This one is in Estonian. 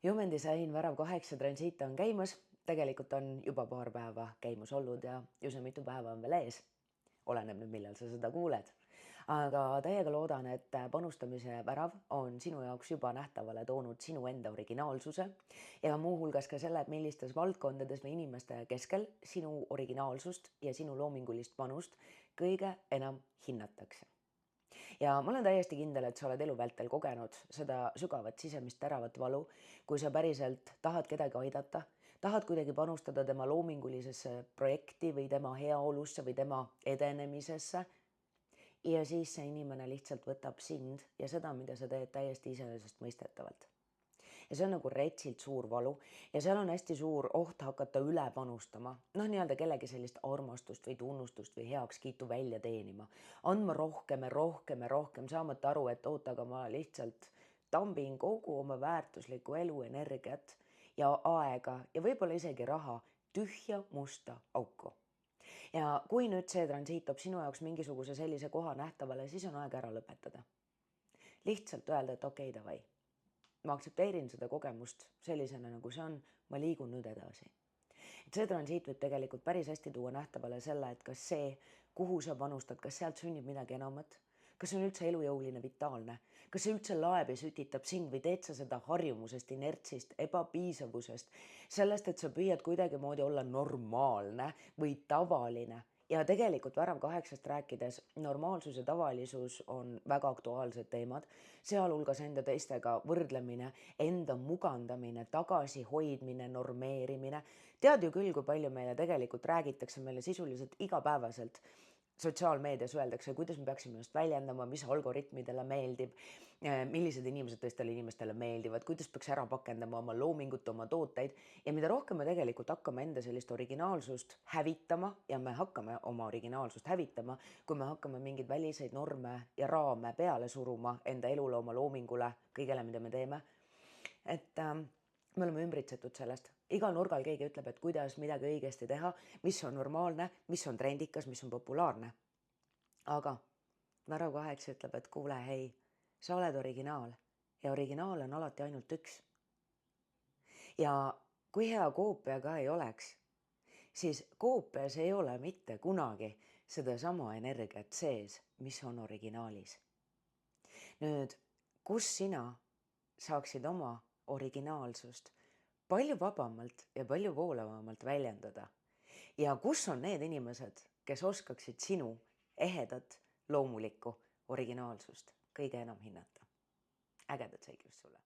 Human Design värav 8 transiit on käimas, tegelikult on juba paar päeva käimas olnud ja üsna mitu päeva on veel ees. Oleneb nüüd, millal sa seda kuuled. Aga täiega loodan, et panustamise värav on sinu jaoks juba nähtavale toonud sinu enda originaalsuse ja muuhulgas ka selle, millistes valdkondades või inimeste keskel sinu originaalsust ja sinu loomingulist panust kõige enam hinnatakse. Ja ma olen täiesti kindel, et sa oled elu vältel kogenud seda sügavat sisemist teravat valu, kui sa päriselt tahad kedagi aidata, tahad kuidagi panustada tema loomingulisesse projekti või tema heaolusse või tema edenemisesse. Ja siis see inimene lihtsalt võtab sind ja seda, mida sa teed, täiesti iseenesestmõistetavalt. Ja see on nagu retsilt suur valu ja seal on hästi suur oht hakata üle panustama. Nii-öelda kellegi sellist armastust või tunnustust või heakskiitu välja teenima. Andma rohkem ja rohkem ja rohkem, saamata aru, et aga ma lihtsalt tambin kogu oma väärtuslikku eluenergiat ja aega ja võib-olla isegi raha tühja musta auku. Ja kui nüüd see transiit toob sinu jaoks mingisuguse sellise koha nähtavale, siis on aeg ära lõpetada. Lihtsalt öelda, et okei, davai. Ma aktsepteerin seda kogemust sellisena, nagu see on, ma liigun nüüd edasi. See transiit võib tegelikult päris hästi tuua nähtavale selle, et kas see, kuhu sa panustad, kas sealt sünnib midagi enamat, kas see on üldse elujõuline, vitaalne, kas see üldse laeb ja sütitab sind või teed sa seda harjumusest, inertsist, ebapiisavusest, sellest, et sa püüad kuidagimoodi olla normaalne või tavaline. Ja tegelikult värav 8-st rääkides normaalsus ja tavalisus on väga aktuaalsed teemad, sealhulgas enda teistega võrdlemine, enda mugandamine, tagasihoidmine, normeerimine. Tead ju küll, kui palju meile tegelikult räägitakse meile sisuliselt igapäevaselt. Sotsiaalmeedias öeldakse, kuidas me peaksime ennast väljendama, mis algoritmidele meeldib, millised inimesed teistele inimestele meeldivad, kuidas peaks ära pakendama oma loomingut, oma tooteid. Ja mida rohkem me tegelikult hakkame enda sellist originaalsust hävitama ja me hakkame oma originaalsust hävitama, kui me hakkame mingeid väliseid norme ja raame peale suruma enda elule, oma loomingule, kõigele, mida me teeme. Et me oleme ümbritsetud sellest. Igal nurgal keegi ütleb, et kuidas midagi õigesti teha, mis on normaalne, mis on trendikas, mis on populaarne. Aga värav 8 ütleb, et kuule, hei, sa oled originaal ja originaal on alati ainult üks. Ja kui hea koopia ka ei oleks, siis koopias ei ole mitte kunagi sedasama energiat sees, mis on originaalis. Nüüd, kus sina saaksid oma originaalsust palju vabamalt ja palju voolavamalt väljendada. Ja kus on need inimesed, kes oskaksid sinu ehedat, loomulikku originaalsust kõige enam hinnata? Ägedat seiklussulle!